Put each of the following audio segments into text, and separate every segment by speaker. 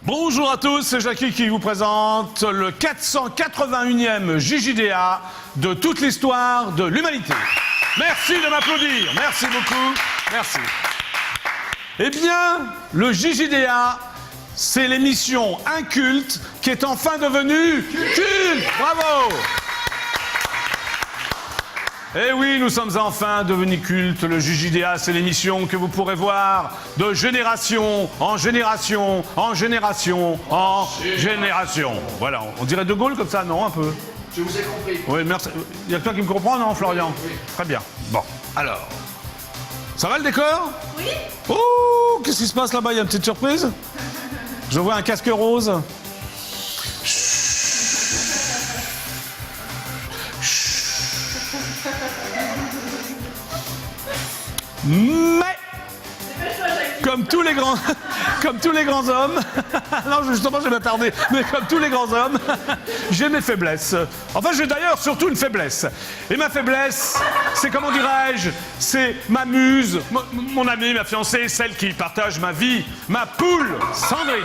Speaker 1: Bonjour à tous, c'est Jackie qui vous présente le 481e JJDA de toute l'histoire de l'humanité. Merci de m'applaudir, merci beaucoup, merci. Eh bien, le JJDA, c'est l'émission inculte qui est enfin devenue culte. Bravo! Eh oui, nous sommes enfin devenus cultes. Le JJDA, c'est l'émission que vous pourrez voir de génération en génération, en génération, en génération. Voilà, on dirait De Gaulle comme ça, non, un peu?
Speaker 2: Je vous ai compris.
Speaker 1: Oui, merci. Il y a quelqu'un qui me comprend, non, Florian?
Speaker 2: Oui.
Speaker 1: Très bien. Bon, alors. Ça va le décor?
Speaker 3: Oui.
Speaker 1: Oh, qu'est-ce qui se passe là-bas? Il y a une petite surprise? Je vois un casque rose. Mais, comme tous les grands hommes, non, justement, je vais m'attarder, mais comme tous les grands hommes, j'ai mes faiblesses. Enfin, j'ai d'ailleurs surtout une faiblesse. Et ma faiblesse, c'est, comment dirais-je, c'est ma muse, mon amie, ma fiancée, celle qui partage ma vie, ma poule, Sandrine.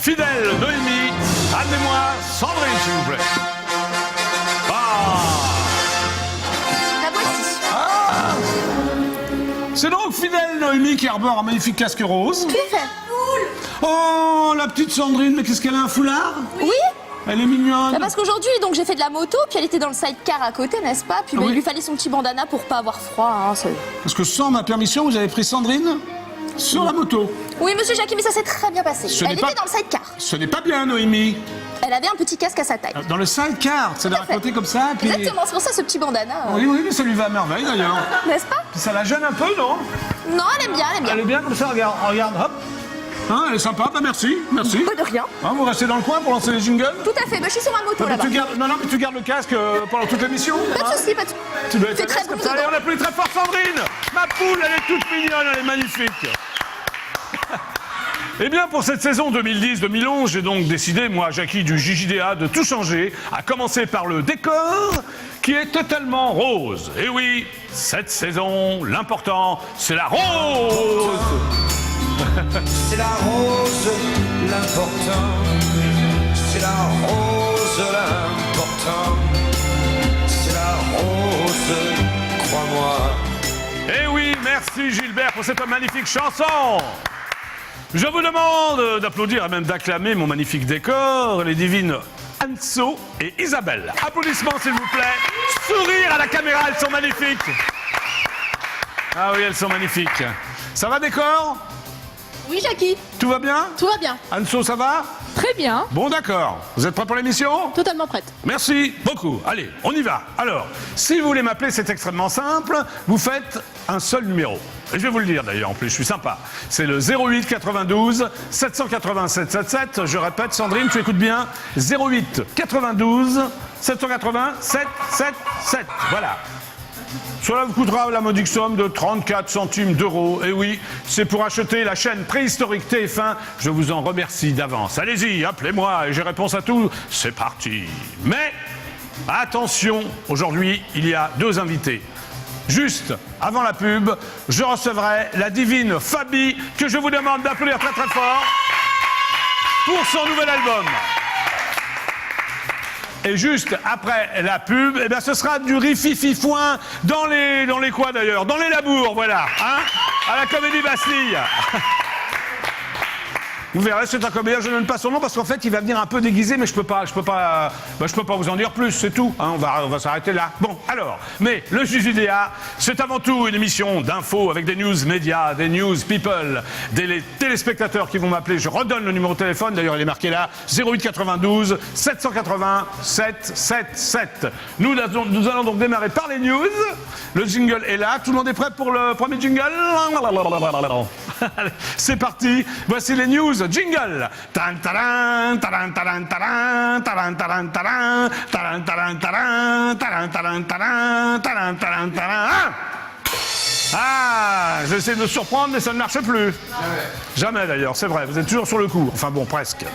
Speaker 1: Fidèle Noémie, amenez-moi Sandrine, s'il vous plaît.
Speaker 3: La voici.
Speaker 1: C'est donc fidèle Noémie qui arbore un magnifique casque rose.
Speaker 3: Tout à fait.
Speaker 1: Oh, la petite Sandrine, mais qu'est-ce qu'elle a, un foulard?
Speaker 3: Oui.
Speaker 1: Elle est mignonne.
Speaker 3: Bah parce qu'aujourd'hui, donc j'ai fait de la moto, puis elle était dans le sidecar à côté, n'est-ce pas? Puis bah,
Speaker 1: Oui.
Speaker 3: il lui fallait son petit bandana pour pas avoir froid. Hein,
Speaker 1: Parce que sans ma permission, vous avez pris Sandrine sur la moto.
Speaker 3: Oui, monsieur Jackie, mais ça s'est très bien passé.
Speaker 1: Ce
Speaker 3: Elle
Speaker 1: n'est
Speaker 3: était
Speaker 1: pas-
Speaker 3: dans le sidecar.
Speaker 1: Ce n'est pas bien, Noémie.
Speaker 3: Elle avait un petit casque à sa taille.
Speaker 1: Dans le sidecar, c'est de
Speaker 3: Tout à fait.
Speaker 1: raconter comme ça, puis...
Speaker 3: Exactement, c'est pour ça ce petit bandana.
Speaker 1: Oui, oui, mais ça lui va à merveille, d'ailleurs.
Speaker 3: N'est-ce pas?
Speaker 1: Puis ça la gêne un peu, non?
Speaker 3: Non, elle aime bien, elle aime bien.
Speaker 1: Elle est bien comme ça, regarde, regarde, hop. Hein, elle est sympa, bah merci, merci.
Speaker 3: Pas de rien.
Speaker 1: Hein, vous restez dans le coin pour lancer les jingles?
Speaker 3: Tout à fait, bah, je suis sur ma moto
Speaker 1: Non, mais
Speaker 3: là-bas.
Speaker 1: tu gardes, non, mais tu gardes le casque pendant toute l'émission.
Speaker 3: Pas de soucis, pas de soucis.
Speaker 1: Tu dois être
Speaker 3: C'est
Speaker 1: à
Speaker 3: très
Speaker 1: l'aise comme
Speaker 3: bon
Speaker 1: ça. Allez,
Speaker 3: dedans.
Speaker 1: on applaudit très fort Sandrine. Ma poule, elle est toute mignonne, elle est magnifique. Eh bien, pour cette saison 2010-2011, j'ai donc décidé, moi, Jackie du JJDA, de tout changer, à commencer par le décor, qui est totalement rose. Et oui, cette saison, l'important, c'est la rose.
Speaker 4: C'est la rose, l'important. C'est la rose, l'important. C'est la rose, crois-moi.
Speaker 1: Eh oui, merci Gilbert pour cette magnifique chanson. Je vous demande d'applaudir et même d'acclamer mon magnifique décor, les divines Anso et Isabelle. Applaudissements s'il vous plaît. Sourire à la caméra, elles sont magnifiques. Ah oui, elles sont magnifiques. Ça va décor?
Speaker 5: Oui, Jackie,
Speaker 1: Tout va bien?
Speaker 5: tout va bien.
Speaker 1: Anso, ça va?
Speaker 5: Très bien.
Speaker 1: Bon d'accord. Vous êtes prêts pour l'émission?
Speaker 5: Totalement prête.
Speaker 1: Merci beaucoup. Allez, on y va. Alors, si vous voulez m'appeler, c'est extrêmement simple. Vous faites un seul numéro. Et je vais vous le dire d'ailleurs, en plus, je suis sympa. C'est le 08 92 787 77. Je répète, Sandrine, tu écoutes bien. 08 92 787 77. Voilà. Cela vous coûtera la modique somme de 34 centimes d'euros. Et oui, c'est pour acheter la chaîne préhistorique TF1. Je vous en remercie d'avance. Allez-y, appelez-moi et j'ai réponse à tout. C'est parti. Mais, attention, aujourd'hui, il y a deux invités. Juste avant la pub, je recevrai la divine Fabi, que je vous demande d'applaudir très très fort pour son nouvel album. Et juste après la pub, eh bien, ce sera du rifififoin dans les quoi d'ailleurs? Dans les labours, voilà. Hein, à la Comédie Bastille. Vous verrez, c'est un comédien, je ne donne pas son nom parce qu'en fait, il va venir un peu déguisé, mais je peux pas vous en dire plus, c'est tout. Hein, on va s'arrêter là. Bon, alors, mais le JJDA, c'est avant tout une émission d'infos avec des news médias, des news people, des téléspectateurs qui vont m'appeler. Je redonne le numéro de téléphone, d'ailleurs, il est marqué là, 08 92 780 777. Nous allons donc démarrer par les news. Le jingle est là. Tout le monde est prêt pour le premier jingle? Allez, c'est parti. Voici les news. Jingle. Tan taran, taran, taran, taran, taran, taran, taran, taran, taran, taran, taran, taran, taran, taran, taran, taran. Ah, j'essaie de me surprendre, mais ça ne marche plus. Jamais d'ailleurs, c'est vrai, vous êtes toujours sur le coup. Enfin bon, presque.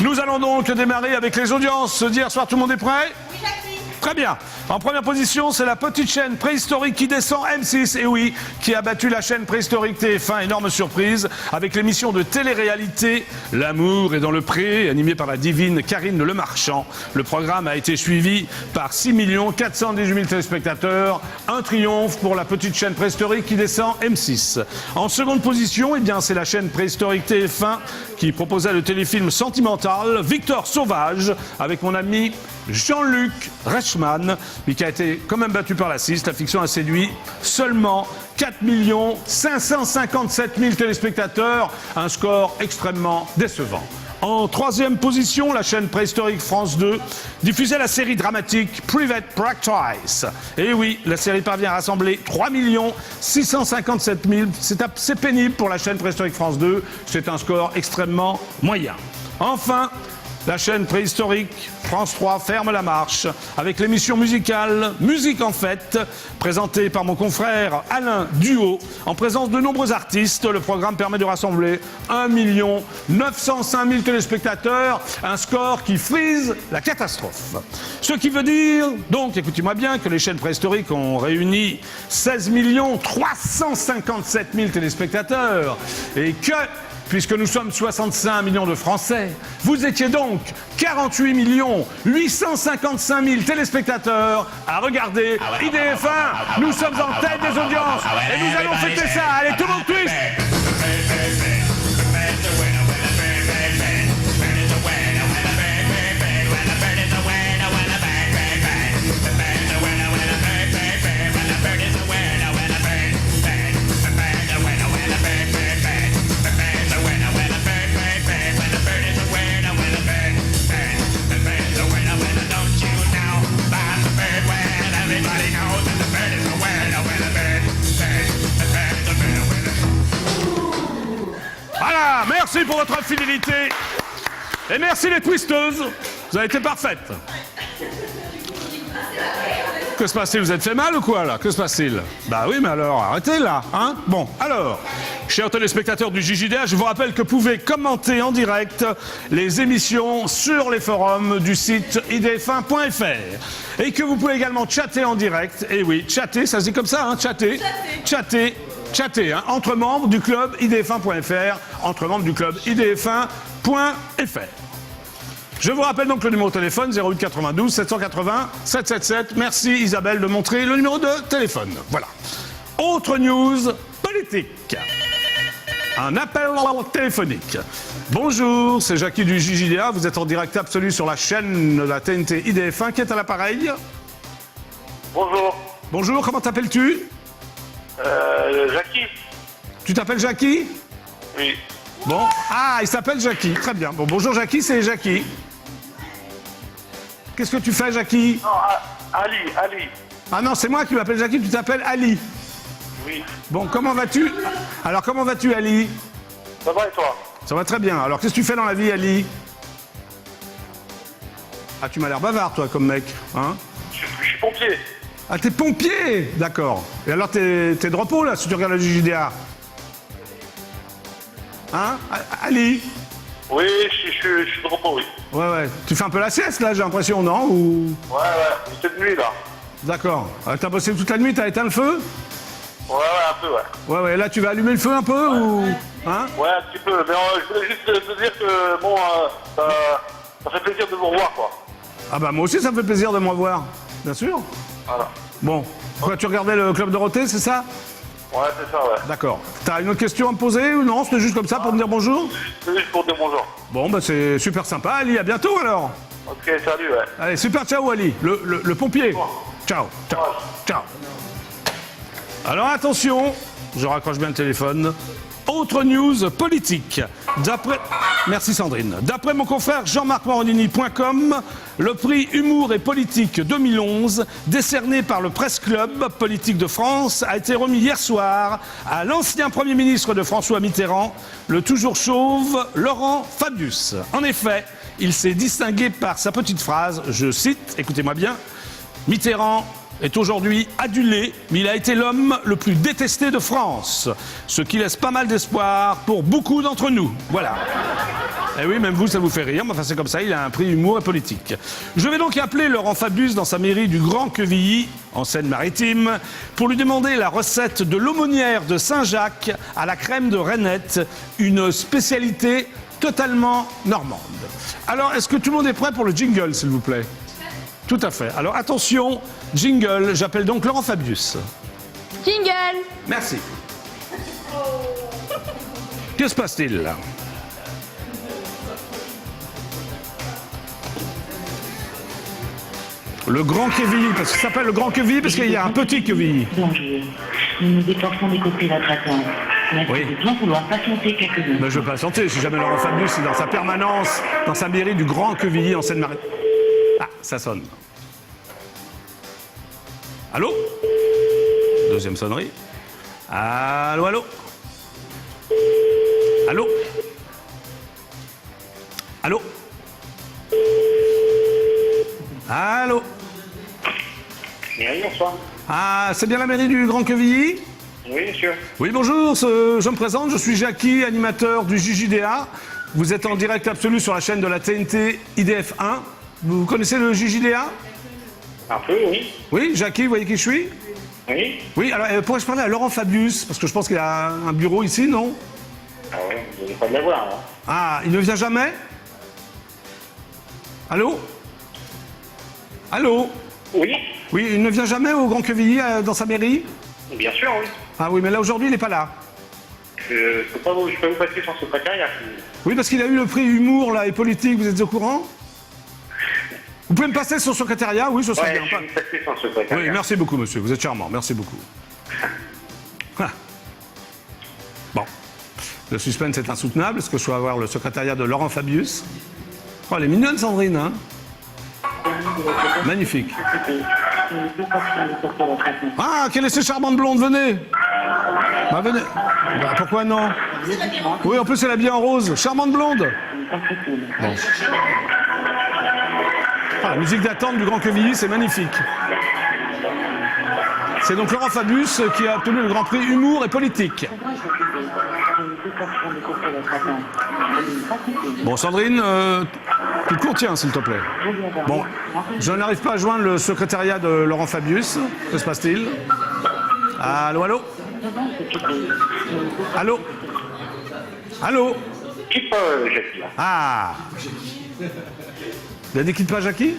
Speaker 1: Nous allons donc démarrer avec les audiences d'hier soir. Tout le monde est prêt? Oui, Jackie. Très bien. En première position, c'est la petite chaîne préhistorique qui descend, M6, et oui, qui a battu la chaîne préhistorique TF1, énorme surprise, avec l'émission de télé-réalité L'amour est dans le pré, animée par la divine Karine Le Marchand. Le programme a été suivi par 6 418 000 téléspectateurs. Un triomphe pour la petite chaîne préhistorique qui descend, M6. En seconde position, eh bien, c'est la chaîne préhistorique TF1 qui proposait le téléfilm sentimental Victor Sauvage, avec mon ami Jean-Luc Reichmann, mais qui a été quand même battu par la 6. La fiction a séduit seulement 4 557 000 téléspectateurs, un score extrêmement décevant. En troisième position, la chaîne préhistorique France 2 diffusait la série dramatique Private Practice. Et oui, la série parvient à rassembler 3 657 000. C'est assez pénible pour la chaîne préhistorique France 2. C'est un score extrêmement moyen. Enfin, la chaîne préhistorique France 3 ferme la marche avec l'émission musicale Musique en fête, présentée par mon confrère Alain Duhaut. En présence de nombreux artistes, le programme permet de rassembler 1 905 000 téléspectateurs, un score qui frise la catastrophe. Ce qui veut dire, donc, écoutez-moi bien, que les chaînes préhistoriques ont réuni 16 357 000 téléspectateurs et que, puisque nous sommes 65 millions de Français, vous étiez donc 48 855 000 téléspectateurs à regarder IDF1. Nous sommes en tête des audiences et nous allons fêter ça. Allez, tout le monde twist. Voilà, merci pour votre fidélité. Et merci les twisteuses. Vous avez été parfaites. Que se passe-t-il? Vous êtes fait mal ou quoi là? Que se passe-t-il? Bah oui, mais alors arrêtez là, hein? Bon, alors, chers téléspectateurs du JJDA, je vous rappelle que vous pouvez commenter en direct les émissions sur les forums du site idf1.fr et que vous pouvez également chatter en direct. Et oui, chatter, ça se dit comme ça, hein? Chatter, hein, entre membres du club idf1.fr, entre membres du club idf1.fr. Je vous rappelle donc le numéro de téléphone 08 92 780 777. Merci Isabelle de montrer le numéro de téléphone. Voilà. Autre news politique. Un appel téléphonique. Bonjour, c'est Jackie du JJDA. Vous êtes en direct absolu sur la chaîne de la TNT IDF1. Qui est à l'appareil?
Speaker 2: Bonjour.
Speaker 1: Bonjour, comment t'appelles-tu?
Speaker 2: Jackie.
Speaker 1: Tu t'appelles Jackie?
Speaker 2: Oui.
Speaker 1: Bon. Ah, il s'appelle Jackie. Très bien. Bon, bonjour Jackie, c'est Jackie. Qu'est-ce que tu fais, Jackie?
Speaker 2: Non, Ali.
Speaker 1: Ah non, c'est moi qui m'appelle Jackie, tu t'appelles Ali.
Speaker 2: Oui.
Speaker 1: Bon, comment vas-tu? Alors, comment vas-tu, Ali?
Speaker 2: Ça va et toi?
Speaker 1: Ça va très bien. Alors, qu'est-ce que tu fais dans la vie, Ali? Ah, tu m'as l'air bavard, toi, comme mec. Hein?
Speaker 2: Je suis pompier.
Speaker 1: Ah, t'es pompier? D'accord. Et alors, t'es de repos, là, si tu regardes la JJDA? Hein? Ali?
Speaker 2: Oui, je suis de repos, oui.
Speaker 1: Ouais. Tu fais un peu la sieste, là, j'ai l'impression, non? Ou...
Speaker 2: Ouais, cette nuit, là.
Speaker 1: D'accord. T'as bossé toute la nuit, t'as éteint le feu?
Speaker 2: Ouais, un peu, ouais.
Speaker 1: Ouais, là, tu vas allumer le feu un peu, ou... Hein?
Speaker 2: Ouais, un petit peu. Mais je voulais juste te dire que, bon, ça fait plaisir de vous revoir, quoi.
Speaker 1: Ah bah, moi aussi, ça me fait plaisir de me revoir. Bien sûr.
Speaker 2: Voilà.
Speaker 1: Bon. Quoi, tu regardais le Club Dorothée, c'est ça?
Speaker 2: Ouais, c'est ça, ouais.
Speaker 1: D'accord. T'as une autre question à me poser ou non? C'était juste comme ça pour me dire bonjour?
Speaker 2: C'est juste pour te dire bonjour.
Speaker 1: Bon, bah c'est super sympa, Ali. À bientôt alors.
Speaker 2: Ok, salut, ouais.
Speaker 1: Allez, super ciao, Ali. Le pompier. Ciao. Alors attention, je raccroche bien le téléphone. Autre news politique. Merci Sandrine. D'après mon confrère Jean-Marc-Morandini.com, le prix Humour et Politique 2011, décerné par le Presse Club Politique de France, a été remis hier soir à l'ancien Premier ministre de François Mitterrand, le toujours chauve Laurent Fabius. En effet, il s'est distingué par sa petite phrase, je cite, écoutez-moi bien, Mitterrand est aujourd'hui adulé, mais il a été l'homme le plus détesté de France. Ce qui laisse pas mal d'espoir pour beaucoup d'entre nous. Voilà. Eh oui, même vous, ça vous fait rire, mais enfin c'est comme ça, il a un prix humour et politique. Je vais donc appeler Laurent Fabius dans sa mairie du Grand Quevilly, en Seine-Maritime, pour lui demander la recette de l'aumônière de Saint-Jacques à la crème de Reinette, une spécialité totalement normande. Alors, est-ce que tout le monde est prêt pour le jingle, s'il vous plaît? Tout à fait. Alors, attention, jingle, j'appelle donc Laurent Fabius.
Speaker 3: Jingle.
Speaker 1: Merci. Que se passe-t-il là? Le Grand Quevilly, parce que ça s'appelle le Grand Quevilly parce qu'il y a un petit Quevilly.
Speaker 6: Bonjour. Nous nous efforçons d'écouter votre attente. Merci
Speaker 1: Oui.
Speaker 6: de bien vouloir patienter quelques minutes.
Speaker 1: Mais je veux patienter, si jamais Laurent Fabius est dans sa permanence, dans sa mairie du Grand Quevilly en Seine-Maritime. Ah, ça sonne. Allô? Deuxième sonnerie. Allô, allô? Allô? Allô? Allô?
Speaker 2: Oui, bonsoir.
Speaker 1: Ah, c'est bien la mairie du Grand Quevilly?
Speaker 2: Oui, monsieur.
Speaker 1: Oui, bonjour, je me présente, je suis Jackie, animateur du JJDA. Vous êtes en direct absolu sur la chaîne de la TNT IDF1. Vous connaissez le JJDA?
Speaker 2: Un peu, oui.
Speaker 1: Oui, Jackie, vous voyez qui je suis?
Speaker 2: Oui.
Speaker 1: Oui, alors pourrais-je parler à Laurent Fabius? Parce que je pense qu'il a un bureau ici, non?
Speaker 2: Ah ouais, vous n'allez pas de l'avoir, là.
Speaker 1: Ah, il ne vient jamais? Allô? Allô?
Speaker 2: Oui.
Speaker 1: Oui, il ne vient jamais au Grand Quevilly, dans sa mairie?
Speaker 2: Bien sûr, oui.
Speaker 1: Ah oui, mais là, aujourd'hui, il n'est pas là.
Speaker 2: Je peux vous passer son secrétariat.
Speaker 1: Oui, parce qu'il a eu le prix humour, là, et politique, vous êtes au courant? Vous pouvez me passer son secrétariat? Oui, ce serait
Speaker 2: Ouais,
Speaker 1: bien.
Speaker 2: je vais vous passer son secrétariat.
Speaker 1: Oui, merci beaucoup, monsieur. Vous êtes charmant. Merci beaucoup. Ah. Bon. Le suspense est insoutenable. Est-ce que je peux avoir le secrétariat de Laurent Fabius? Oh, elle est mignonne, Sandrine, hein? Magnifique.
Speaker 6: Nous nous efforçons d'écourter votre attente.
Speaker 1: Ah, quelle est cette charmante blonde? Venez. Bah, venez. Bah, pourquoi non? Oui, en plus, elle est habillée en rose. Charmante blonde. Bon. Ah, la musique d'attente du Grand Quevilly, c'est magnifique. C'est donc Laurent Fabius qui a obtenu le Grand Prix humour et politique. Bon, Sandrine, tu cours, tiens, s'il te plaît. Bon, je n'arrive pas à joindre le secrétariat de Laurent Fabius. Que se passe-t-il? Allô, allô? Allô? Allô?
Speaker 2: Quitte pas, Jackie, là.
Speaker 1: Ah! Vous avez dit quitte pas Jackie?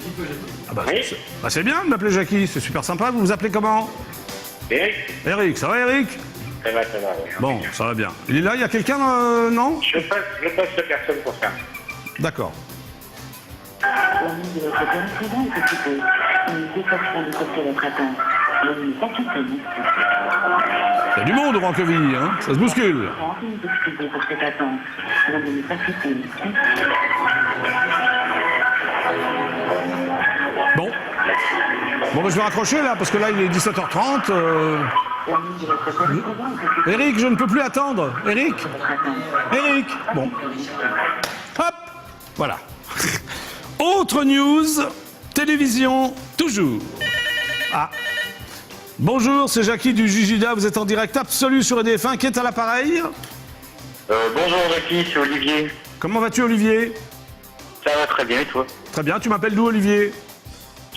Speaker 1: Ah bah,
Speaker 2: Oui.
Speaker 1: c'est bien de m'appeler Jackie, c'est super sympa. Vous vous appelez comment?
Speaker 2: Eric?
Speaker 1: Eric, ça va Eric?
Speaker 2: Ça va, oui.
Speaker 1: Bon, ça va bien. Il est là, il y a quelqu'un, non?
Speaker 2: Je passe la personne pour ça.
Speaker 1: D'accord.
Speaker 6: La ligne de votre correspondant est occupée. Nous nous efforçons d'écourter votre attente. Veuillez patienter, merci.
Speaker 1: Il y a du monde au Grand Quevilly, hein? Ça se bouscule.
Speaker 6: Veuillez nous excuser pour cette attente. Veuillez patienter, merci.
Speaker 1: Bon. Bon, bah, je vais raccrocher là, parce que là, il est 17h30.
Speaker 6: La ligne de votre correspondant est occupée.
Speaker 1: Eric, je ne peux plus attendre. Eric?
Speaker 6: Votre attente.
Speaker 1: Eric? Bon. Hop! Voilà. Autre news, télévision, toujours. Ah. Bonjour, c'est Jackie du JJDA. Vous êtes en direct absolu sur EDF1. Qui est à l'appareil?
Speaker 2: Bonjour, Jackie, c'est Olivier.
Speaker 1: Comment vas-tu, Olivier?
Speaker 2: Ça va très bien, et toi?
Speaker 1: Très bien. Tu m'appelles d'où, Olivier?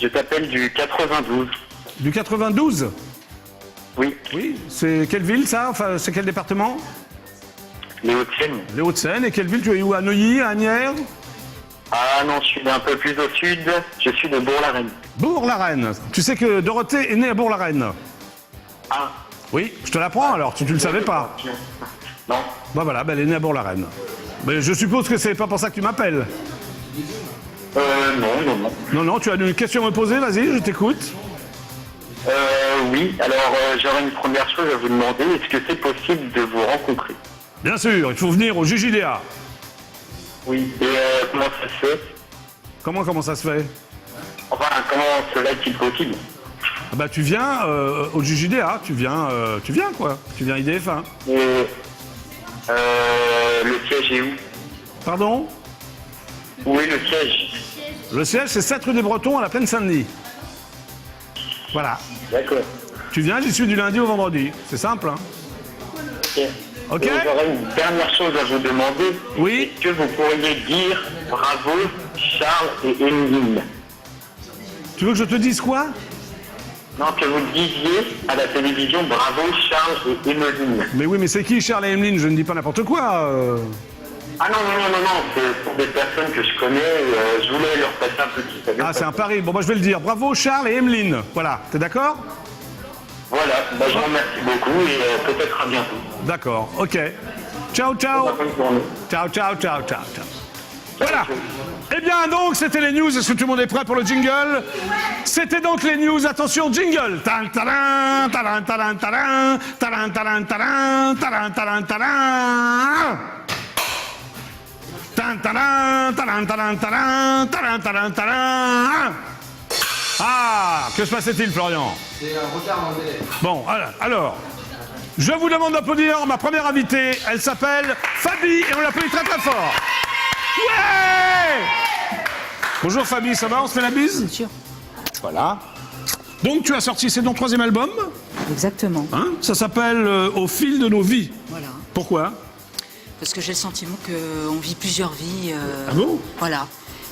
Speaker 2: Je t'appelle du 92.
Speaker 1: Du 92?
Speaker 2: Oui,
Speaker 1: Oui. C'est quelle ville, ça? Enfin, c'est quel département?
Speaker 2: les Hauts-de-Seine.
Speaker 1: Les Hauts-de-Seine. Et quelle ville? Tu es où? À Neuilly, à Asnières?
Speaker 2: Ah non, je suis un peu plus au sud. Je suis de Bourg-la-Reine.
Speaker 1: Bourg-la-Reine. Tu sais que Dorothée est née à Bourg-la-Reine?
Speaker 2: Ah,
Speaker 1: Oui. Je te l'apprends alors. Tu ne le savais pas?
Speaker 2: non.
Speaker 1: Bah voilà, bah, elle est née à Bourg-la-Reine. Mais je suppose que c'est pas pour ça que tu m'appelles.
Speaker 2: Non.
Speaker 1: Non, non, tu as une question à me poser, vas-y, je t'écoute.
Speaker 2: Oui, alors j'aurais une première chose à vous demander. Est-ce que c'est possible de vous rencontrer?
Speaker 1: Bien sûr, il faut venir au JJDA.
Speaker 2: Oui. Et comment ça se fait?
Speaker 1: Comment ça se fait?
Speaker 2: Enfin, comment cela est-il possible?
Speaker 1: Ah bah tu viens au JJDA, tu viens quoi. Tu viens IDF1.
Speaker 2: Et le siège est où?
Speaker 1: Pardon?
Speaker 2: Où est le siège?
Speaker 1: Le siège, c'est 7 rue des Bretons à la Plaine Saint-Denis. Voilà.
Speaker 2: D'accord.
Speaker 1: Tu viens, j'y suis du lundi au vendredi. C'est simple, hein.
Speaker 2: Ok.
Speaker 1: Ok.
Speaker 2: Et j'aurais une dernière chose à vous demander.
Speaker 1: Oui.
Speaker 2: Est-ce que vous pourriez dire bravo Charles et Emeline?
Speaker 1: Tu veux que je te dise quoi?
Speaker 2: Non, que vous disiez à la télévision bravo Charles et Emeline.
Speaker 1: Mais oui, mais c'est qui Charles et Emeline? Je ne dis pas n'importe quoi.
Speaker 2: Ah non, c'est pour des personnes que je connais. Je voulais leur passer un petit salut.
Speaker 1: Ah, c'est un pari. Bon, moi je vais le dire. Bravo Charles et Emeline. Voilà, t'es d'accord?
Speaker 2: Voilà, bah, je vous remercie beaucoup et peut-être à bientôt.
Speaker 1: D'accord, ok. Ciao, ciao.
Speaker 2: Bonne journée.
Speaker 1: Ciao, ciao, ciao, ciao, ciao. Voilà. Eh bien, donc, c'était les news. Est-ce que tout le monde est prêt pour le jingle? C'était donc les news. Attention, jingle. Talan, talan, talan, talan, talan, talan, talan, talan, talan, talan, talan. Talan, talan, talan, talan, talan, talan, talan, talan. Ah, que se passait-il, Florian?
Speaker 7: C'est un retard en délai.
Speaker 1: Bon, alors, je vous demande d'applaudir ma première invitée. Elle s'appelle Fabi et on l'applaudit très très fort. Ouais! Bonjour Fabi, ça va? On se fait la bise?
Speaker 8: Bien sûr.
Speaker 1: Voilà. Donc tu as sorti, c'est ton 3e album,
Speaker 8: Exactement.
Speaker 1: hein? Ça s'appelle Au fil de nos vies.
Speaker 8: Voilà.
Speaker 1: Pourquoi?
Speaker 8: Parce que j'ai le sentiment qu'on vit plusieurs vies.
Speaker 1: Ah bon?
Speaker 8: Voilà.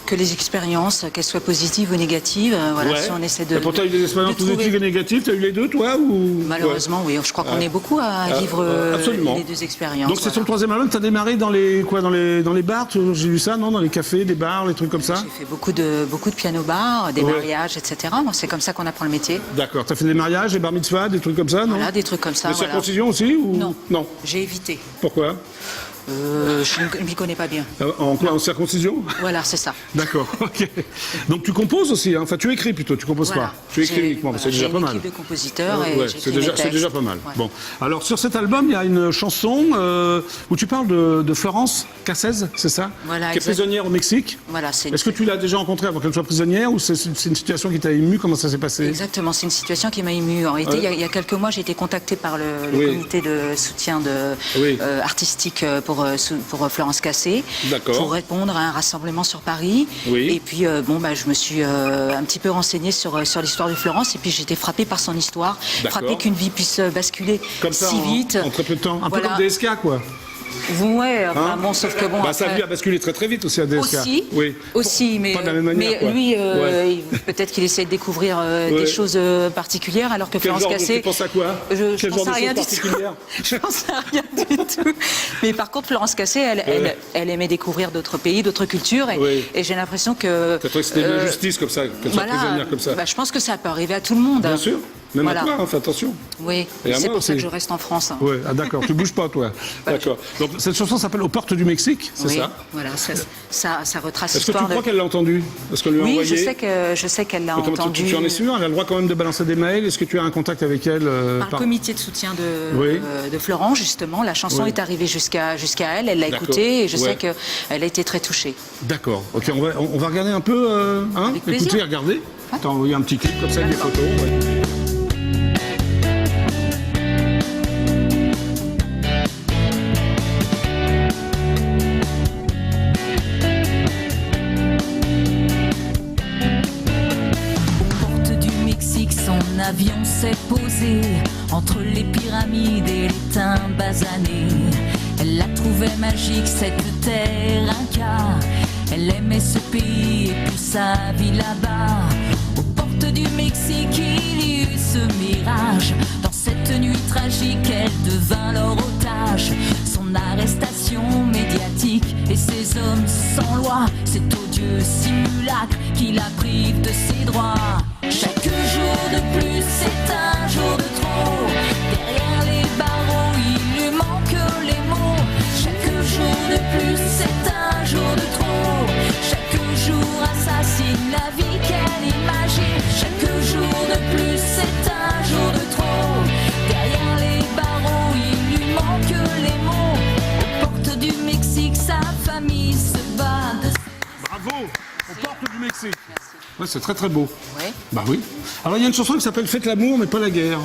Speaker 8: Que les expériences, qu'elles soient positives ou négatives, voilà,
Speaker 1: Ouais.
Speaker 8: si on essaie de.
Speaker 1: Et pourtant, tu as eu des expériences
Speaker 8: de trouver-
Speaker 1: positives et négatives, tu as eu les deux, toi ou...
Speaker 8: Malheureusement, oui. Je crois qu'on est beaucoup à vivre
Speaker 1: absolument.
Speaker 8: les deux expériences.
Speaker 1: Donc c'est ton 3e album, tu as démarré dans les bars, j'ai vu ça, non? Dans les cafés, des bars, les trucs comme ça?
Speaker 8: J'ai fait beaucoup de piano-bars, des
Speaker 1: Ouais.
Speaker 8: mariages, etc. Moi, c'est comme ça qu'on apprend le métier.
Speaker 1: D'accord, tu as fait des mariages, des bar mitzvahs, des trucs comme ça, non?
Speaker 8: Voilà, des trucs comme ça.
Speaker 1: Des
Speaker 8: Voilà.
Speaker 1: circoncisions aussi ou...
Speaker 8: Non.
Speaker 1: Non.
Speaker 8: J'ai évité.
Speaker 1: Pourquoi?
Speaker 8: Je ne m'y connais pas bien.
Speaker 1: En quoi? En circoncision?
Speaker 8: Voilà, c'est ça.
Speaker 1: D'accord, ok. Donc tu composes aussi, hein? Enfin tu écris plutôt, tu composes
Speaker 8: Voilà.
Speaker 1: pas. Tu écris
Speaker 8: J'ai-
Speaker 1: uniquement,
Speaker 8: voilà,
Speaker 1: c'est déjà
Speaker 8: j'ai
Speaker 1: pas
Speaker 8: une
Speaker 1: mal.
Speaker 8: équipe de compositeurs et
Speaker 1: Ouais,
Speaker 8: j'écris
Speaker 1: c'est
Speaker 8: mes
Speaker 1: déjà
Speaker 8: textes.
Speaker 1: pas mal.
Speaker 8: Ouais.
Speaker 1: Bon, alors sur cet album, il y a une chanson où tu parles de Florence Cassez, c'est ça?
Speaker 8: Voilà,
Speaker 1: qui est
Speaker 8: exact.
Speaker 1: prisonnière au Mexique.
Speaker 8: Voilà, c'est
Speaker 1: Est-ce que tu l'as déjà rencontrée avant qu'elle soit prisonnière ou c'est une situation qui t'a ému? Comment ça s'est passé?
Speaker 8: Exactement, c'est une situation qui m'a émue. En réalité,
Speaker 1: Ouais.
Speaker 8: il y a quelques mois, j'ai été contactée par le
Speaker 1: Oui.
Speaker 8: comité de soutien
Speaker 1: Oui.
Speaker 8: artistique pour Florence Cassé,
Speaker 1: D'accord.
Speaker 8: pour répondre à un rassemblement sur Paris.
Speaker 1: Oui.
Speaker 8: Et puis, je me suis un petit peu renseignée sur l'histoire de Florence, et puis j'ai été frappée par son histoire,
Speaker 1: D'accord.
Speaker 8: frappée qu'une vie puisse basculer
Speaker 1: Comme ça,
Speaker 8: si vite.
Speaker 1: en très peu de temps. Un peu
Speaker 8: Voilà.
Speaker 1: comme DSK, quoi.
Speaker 8: Ouais, enfin,
Speaker 1: Hein?
Speaker 8: bon, sauf que bon.
Speaker 1: Bah, sa
Speaker 8: après-
Speaker 1: vie a basculé très très vite aussi à DSK.
Speaker 8: Aussi,
Speaker 1: Oui.
Speaker 8: aussi, mais,
Speaker 1: Pas de la même manière, quoi.
Speaker 8: lui,
Speaker 1: Ouais.
Speaker 8: peut-être qu'il essaie de découvrir
Speaker 1: Ouais.
Speaker 8: des choses particulières, alors que
Speaker 1: Quel
Speaker 8: Florence
Speaker 1: genre
Speaker 8: Cassé.
Speaker 1: tu penses à quoi?
Speaker 8: Je
Speaker 1: Quel
Speaker 8: pense
Speaker 1: genre
Speaker 8: à
Speaker 1: de
Speaker 8: rien
Speaker 1: choses
Speaker 8: du tout.
Speaker 1: particulières?
Speaker 8: Je pense à rien du tout. Mais par contre, Florence Cassé, elle aimait découvrir d'autres pays, d'autres cultures,
Speaker 1: Oui.
Speaker 8: et j'ai l'impression que.
Speaker 1: T'as trouvé que c'était une injustice comme ça, qu'elle soit prisonnière comme ça?
Speaker 8: Bah, je pense que ça peut arriver à tout le monde.
Speaker 1: Bien sûr. Même
Speaker 8: Voilà.
Speaker 1: à toi, hein, fais attention.
Speaker 8: Oui,
Speaker 1: Et à
Speaker 8: c'est
Speaker 1: moi
Speaker 8: pour ça que
Speaker 1: aussi.
Speaker 8: je reste en France.
Speaker 1: Ouais, ah, d'accord, tu bouges pas toi. D'accord. Donc cette chanson s'appelle Aux portes du Mexique, c'est
Speaker 8: Oui,
Speaker 1: ça?
Speaker 8: voilà, ça retrace
Speaker 1: Est-ce que tu
Speaker 8: l'histoire
Speaker 1: crois qu'elle l'a entendu? Est-ce qu'elle lui a
Speaker 8: Oui,
Speaker 1: envoyé?
Speaker 8: je sais qu'elle l'a
Speaker 1: Mais comment
Speaker 8: entendu.
Speaker 1: tu en es sûr? Elle a le droit quand même de balancer des mails. Est-ce que tu as un contact avec elle
Speaker 8: Par le comité de soutien
Speaker 1: Oui.
Speaker 8: de Florent, justement. La chanson
Speaker 1: Oui.
Speaker 8: est arrivée jusqu'à elle, elle l'a
Speaker 1: D'accord.
Speaker 8: écoutée, et je
Speaker 1: Ouais.
Speaker 8: sais qu'elle a été très touchée.
Speaker 1: D'accord. Ok, on va regarder un peu, hein?
Speaker 8: Avec plaisir.
Speaker 1: Écoutez, regardez. T'as envoyé un petit clip comme ça, avec des photos. Ouais.
Speaker 9: Porte du Mexique, son avion s'est posé entre les pyramides et les timbres basanés. Elle la trouvait magique, cette terre inca. Elle aimait ce pays et puis sa vie là-bas. Aux portes du Mexique, il y eut ce mirage. Dans cette nuit tragique, elle devint leur otage. Son arrestation médiatique et ses hommes sans loi, cet odieux simulacre qui la prive de ses droits. Chaque jour de plus, c'est un jour de trop. Derrière les barreaux, il lui manque les mots. Chaque jour de plus, c'est un jour de trop. Chaque jour assassine la vie qu'elle imagine. Chaque jour de plus, c'est un jour de trop. Derrière les barreaux, il lui manque les mots. Aux portes du Mexique, sa famille se bat de...
Speaker 1: Bravo. Aux portes du Mexique. Ouais, c'est très très beau.
Speaker 8: Oui,
Speaker 1: Bah oui. Alors il y a une chanson qui s'appelle Faites l'amour mais pas la guerre.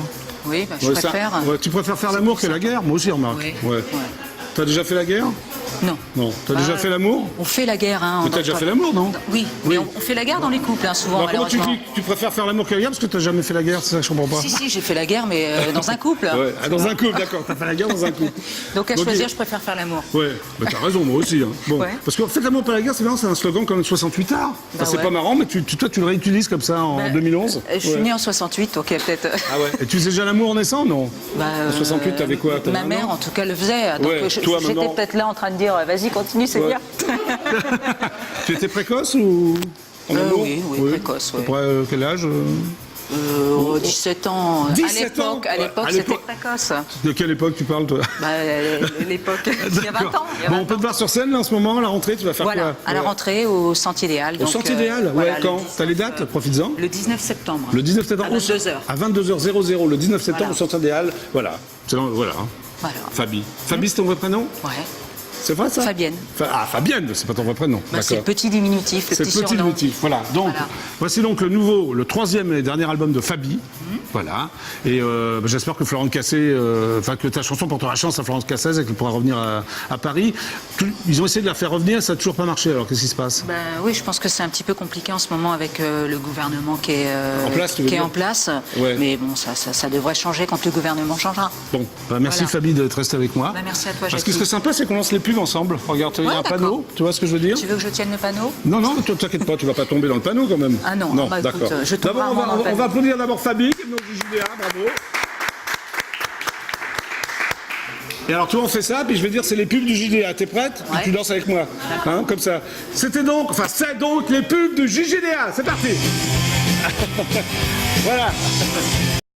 Speaker 8: oui, bah, je
Speaker 1: Ouais, ça-
Speaker 8: préfère.
Speaker 1: ouais, tu préfères faire l'amour que la guerre? Moi aussi, remarque.
Speaker 8: Oui,
Speaker 1: Ouais.
Speaker 8: ouais.
Speaker 1: T'as déjà fait la guerre?
Speaker 8: Non.
Speaker 1: Non. T'as déjà fait l'amour?
Speaker 8: On fait la guerre, hein.
Speaker 1: Mais t'as déjà fait l'amour, non?
Speaker 8: Oui, mais on fait la guerre dans les couples, hein, souvent,
Speaker 1: Alors, comment tu
Speaker 8: malheureusement.
Speaker 1: dis que tu préfères faire l'amour que la guerre parce que t'as jamais fait la guerre? C'est ça que je comprends pas.
Speaker 8: Si, j'ai fait la guerre, mais dans un couple.
Speaker 1: Ouais. Ah, dans un couple, d'accord. T'as fait la guerre dans un couple.
Speaker 8: Donc à choisir, je préfère faire l'amour.
Speaker 1: Ouais, bah t'as raison, moi aussi. Hein. Bon,
Speaker 8: Ouais.
Speaker 1: parce qu'en fait, l'amour pas la guerre, c'est marrant, c'est un slogan comme 68 art. Enfin, c'est
Speaker 8: ouais.
Speaker 1: pas marrant, mais toi, tu le réutilises comme ça en 2011.
Speaker 8: Je suis
Speaker 1: Ouais.
Speaker 8: née en 68, donc peut-être.
Speaker 1: Ah ouais. Et tu faisais déjà l'amour en naissant, non? En 68, t'avais quoi? T'avais
Speaker 8: Ma
Speaker 1: un
Speaker 8: mère,
Speaker 1: an
Speaker 8: en tout cas, le faisait. Donc
Speaker 1: Ouais, toi,
Speaker 8: j'étais
Speaker 1: maman.
Speaker 8: peut-être là en train de dire, vas-y, continue, c'est
Speaker 1: Ouais.
Speaker 8: bien.
Speaker 1: Tu étais précoce ou en amour?
Speaker 8: oui, précoce,
Speaker 1: À
Speaker 8: ouais.
Speaker 1: peu près quel âge?
Speaker 8: 17 ans.
Speaker 1: 17 ans.
Speaker 8: À l'époque,
Speaker 1: À
Speaker 8: c'était
Speaker 1: l'époque.
Speaker 8: précoce.
Speaker 1: De quelle époque tu parles, toi?
Speaker 8: Bah, l'époque, il y a 20
Speaker 1: D'accord.
Speaker 8: ans. il y a
Speaker 1: Bon,
Speaker 8: 20
Speaker 1: on peut
Speaker 8: ans.
Speaker 1: te voir sur scène là en ce moment, à la rentrée, tu vas faire
Speaker 8: Voilà,
Speaker 1: quoi?
Speaker 8: à la
Speaker 1: Ouais.
Speaker 8: rentrée au Sentier idéal.
Speaker 1: Au Sentier idéal? Ouais, quand? T'as les dates? Profites-en.
Speaker 8: Le 19 septembre.
Speaker 1: Le 19 septembre.
Speaker 8: À 22h.
Speaker 1: À 22h00, le 19 septembre,
Speaker 8: Voilà.
Speaker 1: au Centre idéal. Voilà. Voilà. Hein.
Speaker 8: Voilà.
Speaker 1: Fabi. Fabi, c'est ton vrai prénom?
Speaker 8: Ouais.
Speaker 1: C'est vrai ça?
Speaker 8: Fabienne.
Speaker 1: Fabienne, c'est pas ton vrai prénom.
Speaker 8: Bah, c'est le petit diminutif, le
Speaker 1: C'est
Speaker 8: petit
Speaker 1: le petit
Speaker 8: surnom.
Speaker 1: motif, voilà. Donc,
Speaker 8: Voilà.
Speaker 1: voici donc le troisième et dernier album de Fabi. Voilà. Et j'espère que Florent Cassé, que ta chanson portera chance à Florence Cassez et qu'elle pourra revenir à Paris. Ils ont essayé de la faire revenir, ça n'a toujours pas marché. Alors, qu'est-ce qui se passe?
Speaker 8: Ben oui, je pense que c'est un petit peu compliqué en ce moment avec le gouvernement qui est
Speaker 1: En place, tu veux
Speaker 8: qui est
Speaker 1: dire
Speaker 8: en place.
Speaker 1: Ouais.
Speaker 8: Mais bon, ça devrait changer quand le gouvernement changera.
Speaker 1: Bon, merci
Speaker 8: Voilà.
Speaker 1: Fabi d'être resté avec moi.
Speaker 8: Bah, merci à toi,
Speaker 1: Parce que ce
Speaker 8: Jackie.
Speaker 1: serait sympa, c'est qu'on lance les pubs ensemble. Regarde, il y a
Speaker 8: Ouais,
Speaker 1: un
Speaker 8: d'accord.
Speaker 1: panneau, tu vois ce que je veux dire?
Speaker 8: Tu veux que je tienne le panneau?
Speaker 1: Non, toi, t'inquiète pas, tu vas pas tomber dans le panneau quand même.
Speaker 8: Ah non, bah, écoute,
Speaker 1: d'accord.
Speaker 8: je tombe
Speaker 1: D'abord,
Speaker 8: rarement dans le
Speaker 1: on
Speaker 8: panneau.
Speaker 1: va applaudir d'abord Fabi, qui est venue du JDA, bravo. Et alors, toi, on fait ça, puis je vais dire, c'est les pubs du JDA. T'es prête?
Speaker 8: Ouais.
Speaker 1: Tu danses avec moi. Hein, comme ça. C'est donc les pubs du JDA. C'est parti. Voilà.